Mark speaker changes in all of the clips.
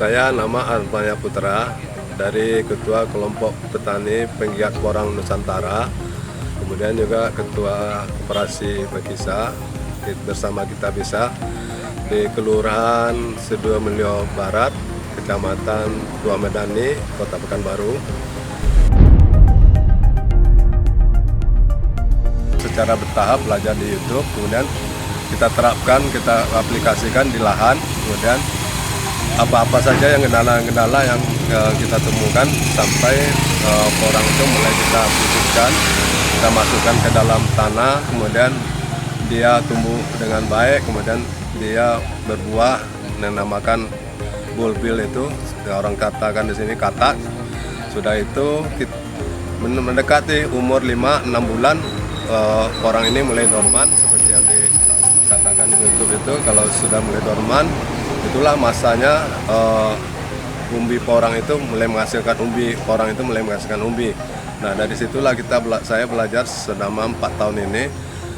Speaker 1: Saya nama Armaya Putra dari Ketua Kelompok Petani Penggiat Porang Nusantara, kemudian juga Ketua Koperasi Bekisa bersama Kita Bisa di Kelurahan Sidoarjo Barat, Kecamatan Tua Medani, Kota Pekanbaru. Secara bertahap belajar di YouTube, kemudian kita terapkan, kita aplikasikan di lahan, kemudian apa-apa saja yang kendala-kendala yang kita temukan sampai porang itu mulai kita pupukkan, kita masukkan ke dalam tanah, kemudian dia tumbuh dengan baik, kemudian dia berbuah yang namakan bulbil itu, orang katakan di sini katak. Sudah itu mendekati umur 5-6 bulan porang ini mulai dorman seperti yang dikatakan di YouTube itu. Kalau sudah mulai dorman, itulah masanya umbi porang itu mulai menghasilkan umbi, porang itu mulai menghasilkan umbi. Nah, dari situlah saya belajar selama 4 tahun ini.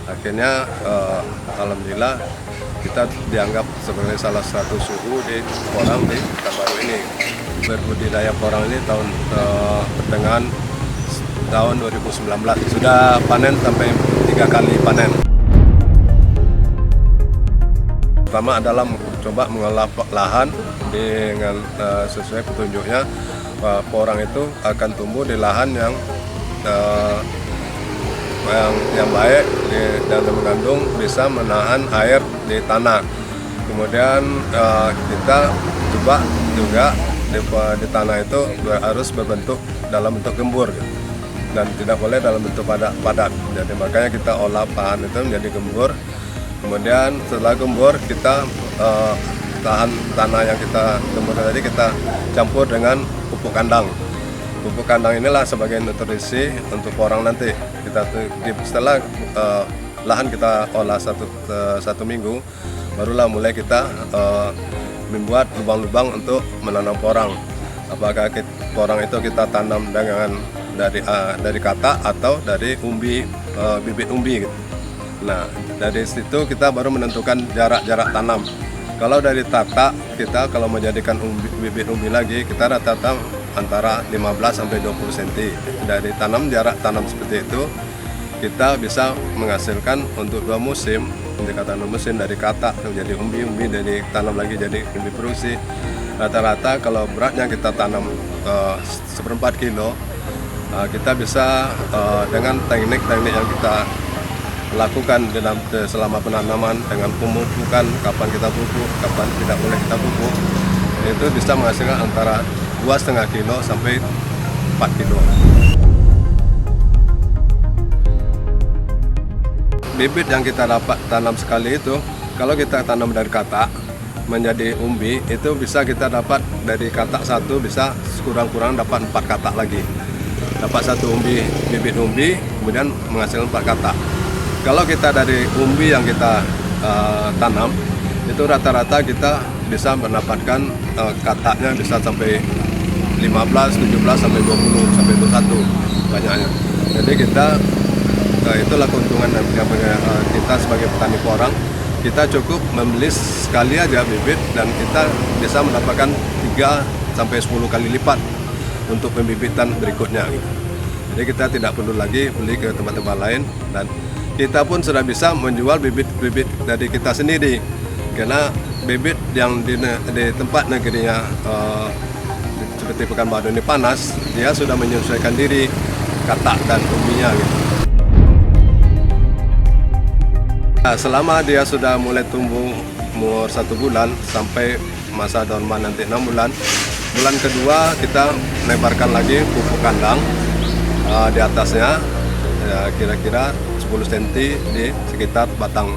Speaker 1: Akhirnya alhamdulillah kita dianggap sebagai salah satu suhu di porang di Pekanbaru ini. Berbudidaya porang ini pertengahan tahun 2019. Sudah panen sampai 3 kali panen. Pertama adalah coba mengolah lahan dengan sesuai petunjuknya. Porang itu akan tumbuh di lahan yang baik dan mengandung, bisa menahan air di tanah. Kemudian kita coba juga di tanah itu harus berbentuk dalam bentuk gembur dan tidak boleh dalam bentuk padat. Jadi makanya kita olah lahan itu menjadi gembur. Kemudian setelah gembur, kita tanah yang kita gembur tadi kita campur dengan pupuk kandang. Pupuk kandang inilah sebagai nutrisi untuk porang nanti. Setelah lahan kita olah satu minggu, barulah mulai kita membuat lubang-lubang untuk menanam porang. Apakah porang itu kita tanam dengan dari katak atau dari bibit umbi. Nah, dari situ kita baru menentukan jarak tanam. Kalau dari tatak, kita kalau menjadikan bibit umbi lagi, kita rata-rata antara 15 sampai 20 cm. Dari jarak tanam seperti itu, kita bisa menghasilkan untuk 2 musim. Pendekatan musim dari katak menjadi umbi dari tanam lagi jadi umbi produksi. Rata-rata kalau beratnya kita tanam 1/4 kilo, kita bisa dengan teknik-teknik yang kita lakukan selama penanaman, dengan pemupukan, kapan kita pupuk, kapan tidak boleh kita pupuk, itu bisa menghasilkan antara 2,5 kilo sampai 4 kilo. Bibit yang kita dapat tanam sekali itu, kalau kita tanam dari katak menjadi umbi, itu bisa kita dapat dari katak satu bisa kurang-kurang dapat 4 katak lagi. Dapat 1 bibit umbi, kemudian menghasilkan 4 katak. Kalau kita dari umbi yang kita tanam, itu rata-rata kita bisa mendapatkan kataknya bisa sampai 15, 17, sampai 20, sampai 21 banyaknya. Jadi itulah keuntungan kita sebagai petani porang. Kita cukup membeli sekali aja bibit dan kita bisa mendapatkan 3 sampai 10 kali lipat untuk pembibitan berikutnya. Jadi kita tidak perlu lagi beli ke tempat-tempat lain, dan kita pun sudah bisa menjual bibit-bibit dari kita sendiri. Karena bibit yang di tempat negerinya seperti Pekanbaru ini panas, dia sudah menyesuaikan diri katak dan umbinya gitu. Nah, selama dia sudah mulai tumbuh umur 1 bulan sampai masa dorman nanti 6 bulan, bulan kedua kita lebarkan lagi pupuk kandang di atasnya, ya, kira-kira 10 cm di sekitar batang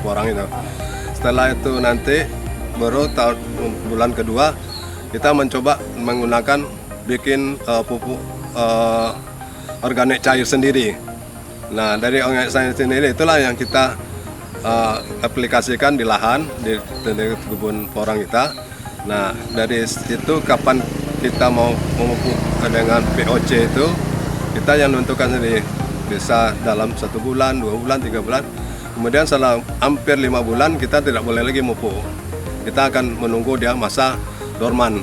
Speaker 1: porang itu. Setelah itu nanti baru bulan kedua kita mencoba menggunakan bikin pupuk organik cair sendiri. Nah, dari organik cair sendiri itulah yang kita aplikasikan di lahan di kebun porang kita. Nah, dari situ kapan kita mau memupuk dengan POC itu kita yang menentukan sendiri. Bisa dalam 1 bulan, 2 bulan, 3 bulan. Kemudian setelah hampir 5 bulan kita tidak boleh lagi memupuk. kita akan menunggu dia masa dorman.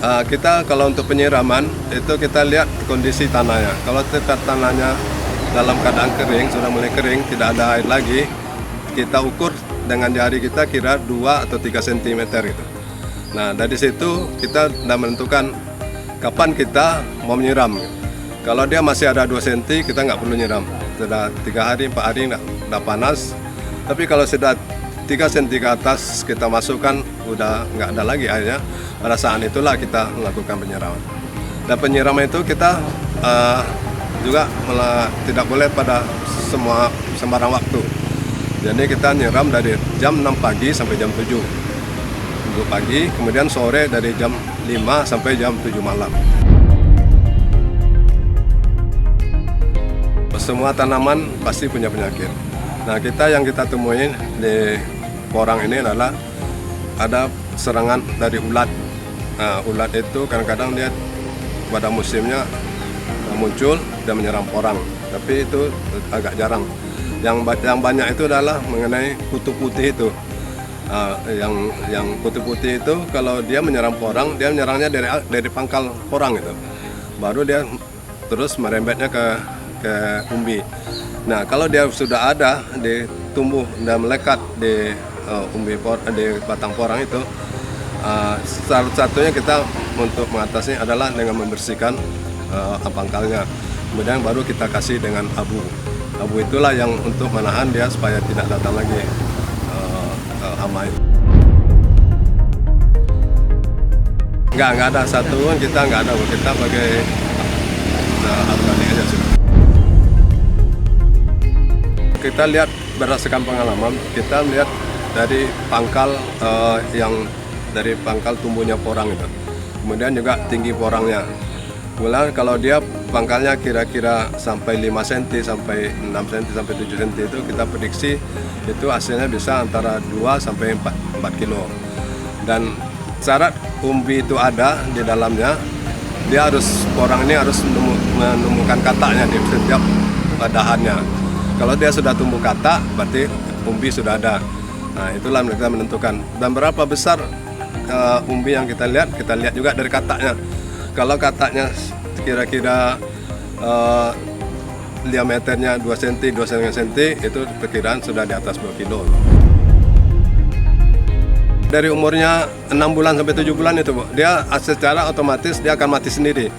Speaker 1: Kita kalau untuk penyiraman itu kita lihat kondisi tanahnya. Kalau tanahnya dalam keadaan kering, sudah mulai kering, tidak ada air lagi, kita ukur dengan jari kita kira 2 atau 3 cm gitu. Nah, dari situ kita sudah menentukan kapan kita mau menyiram. Kalau dia masih ada 2 cm, kita nggak perlu nyiram. Sudah 3 hari, 4 hari nggak panas. Tapi kalau sudah 3 cm ke atas kita masukkan, udah nggak ada lagi airnya. Pada saat itulah kita melakukan penyiraman. Dan penyiraman itu kita juga tidak boleh pada sembarang waktu. Jadi kita nyiram dari jam 6 pagi sampai jam 7 pagi, kemudian sore dari jam 5 sampai jam 7 malam. Semua tanaman pasti punya penyakit. Nah, yang kita temuin di porang ini adalah ada serangan dari ulat. Nah, ulat itu kadang-kadang dia pada musimnya muncul dan menyerang porang, tapi itu agak jarang. Yang banyak itu adalah mengenai kutu putih itu. Yang kutu putih itu kalau dia menyerang porang, dia menyerangnya dari pangkal porang itu, baru dia terus merembetnya ke umbi. Nah, kalau dia sudah ada di tumbuh dan melekat di di batang porang itu, salah satunya kita untuk mengatasinya adalah dengan membersihkan pangkalnya. Kemudian baru kita kasih dengan abu. Abu itulah yang untuk menahan dia supaya tidak datang lagi hama itu. Nggak ada satuan, kita nggak ada, kita pakai organik aja sih. Kita lihat berdasarkan pengalaman, kita lihat dari pangkal dari pangkal tumbuhnya porang itu. Kemudian juga tinggi porangnya. Mulai kalau dia pangkalnya kira-kira sampai 5 cm, sampai 6 cm, sampai 7 cm itu kita prediksi itu hasilnya bisa antara 2 sampai 4 kilo. Dan syarat umbi itu ada di dalamnya, porang ini harus menemukan kataknya di setiap dahannya. Kalau dia sudah tumbuh katak, berarti umbi sudah ada. Nah, itulah kita menentukan. Dan berapa besar umbi yang kita lihat juga dari kataknya. Kalau kataknya kira-kira diameternya 2 cm, 2,5 cm, itu perkiraan sudah di atas 2 kilo. Dari umurnya 6 bulan sampai 7 bulan itu, Bu, dia secara otomatis dia akan mati sendiri.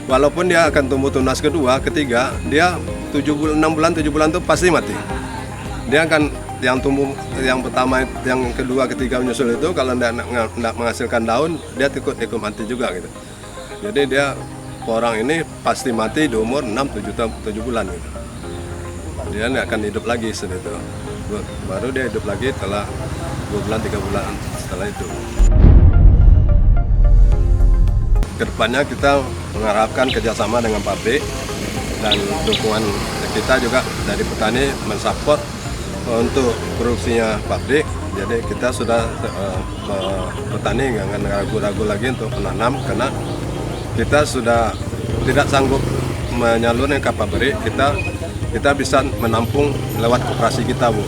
Speaker 1: Walaupun dia akan tumbuh tunas kedua, ketiga, dia 6 bulan, 7 bulan itu pasti mati. Dia akan yang tumbuh yang pertama, yang kedua, ketiga menyusul itu kalau tidak menghasilkan daun, dia ikut mati juga gitu. Jadi dia porang ini pasti mati di umur 6-7 bulan gitu. Dia tidak akan hidup lagi setelah itu. Baru dia hidup lagi setelah 2 bulan, 3 bulan setelah itu. Kedepannya kita mengharapkan kerjasama dengan pabrik dan dukungan kita juga dari petani mensupport untuk produksinya pabrik. Jadi kita sudah petani jangan ragu-ragu lagi untuk menanam, karena kita sudah tidak sanggup menyalurkan ke pabrik. Kita bisa menampung lewat koperasi kita, Bu.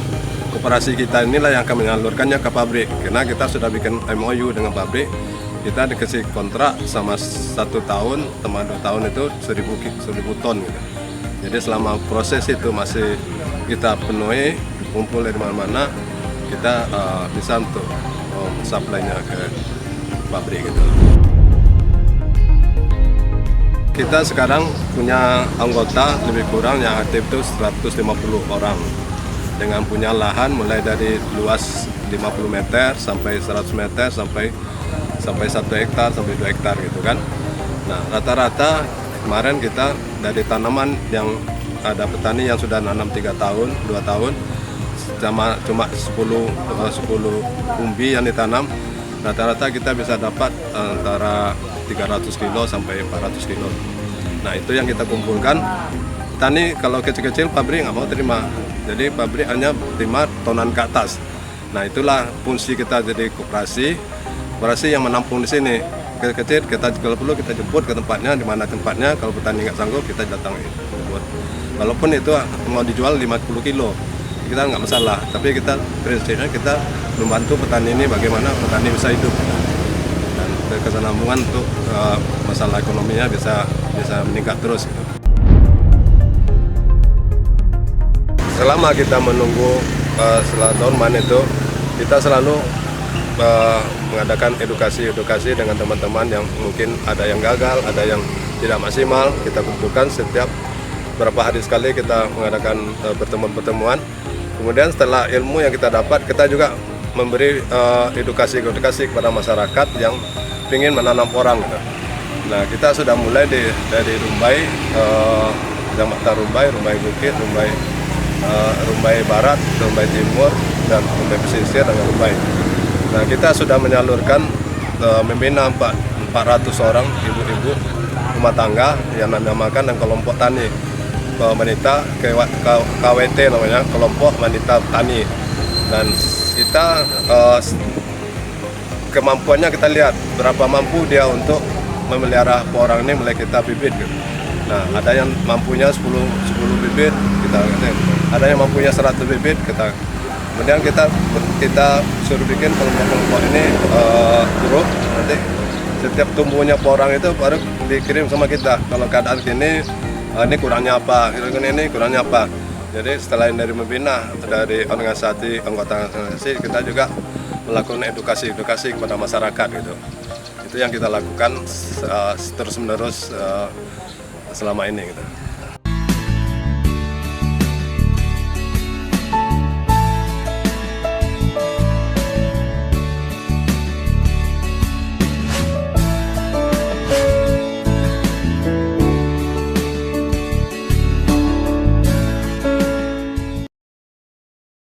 Speaker 1: Koperasi kita inilah yang akan menyalurkannya ke pabrik, karena kita sudah bikin MOU dengan pabrik. Kita dikasih kontrak sama 1 tahun, sama 2 tahun itu 1000 ton gitu. Jadi selama proses itu masih kita penuhi, kumpul dari mana-mana, kita bisa untuk supply-nya ke pabrik gitu. Kita sekarang punya anggota lebih kurang yang aktif itu 150 orang, dengan punya lahan mulai dari luas 50 meter sampai 100 meter sampai 1 hektar sampai 2 hektar gitu kan. Nah, rata-rata kemarin kita dari tanaman yang ada petani yang sudah nanam 3 tahun, 2 tahun, cuma 10 umbi yang ditanam, rata-rata kita bisa dapat antara 300 kilo sampai 400 kilo. Nah, itu yang kita kumpulkan. Petani kalau kecil-kecil pabrik nggak mau terima, jadi pabrik hanya terima tonan ke atas. Nah, itulah fungsi kita jadi koperasi yang menampung di sini. Kecil kita kalau perlu kita jemput ke tempatnya, di mana tempatnya. Kalau petani nggak sanggup kita datangi. Walaupun itu mau dijual 50 kilo, kita nggak masalah. Tapi kita prinsipnya kita membantu petani ini bagaimana petani bisa hidup dan berkesinambungan untuk masalah ekonominya bisa meningkat terus. Gitu. Selama kita menunggu setelah tahun itu, kita selalu mengadakan edukasi dengan teman-teman yang mungkin ada yang gagal, ada yang tidak maksimal. Kita kumpulkan setiap berapa hari sekali kita mengadakan pertemuan-pertemuan. Kemudian setelah ilmu yang kita dapat, kita juga memberi edukasi kepada masyarakat yang ingin menanam porang. Nah, kita sudah mulai dari Rumbai, Kecamatan Rumbai Bukit, Rumbai Barat, Rumbai Timur, dan Rumbai Pesisir dan Rumbai. Nah, kita sudah menyalurkan membina 400 orang ibu-ibu rumah tangga yang dinamakan dan kelompok tani wanita KWT namanya, kelompok wanita tani. Dan kita kemampuannya kita lihat berapa mampu dia untuk memelihara porang ini mulai kita bibit. Nah, ada yang mampunya 10 bibit, ada yang mampunya 100 bibit, kemudian kita suruh bikin kelompok-kelompok ini grup. Nanti setiap tumbuhnya porang itu baru dikirim sama kita. Kalau keadaan gini, ini kurangnya apa, ini kurangnya apa. Jadi selain dari membina dari organisasi, anggota organisasi, kita juga melakukan edukasi kepada masyarakat gitu. Itu yang kita lakukan terus-menerus selama ini gitu.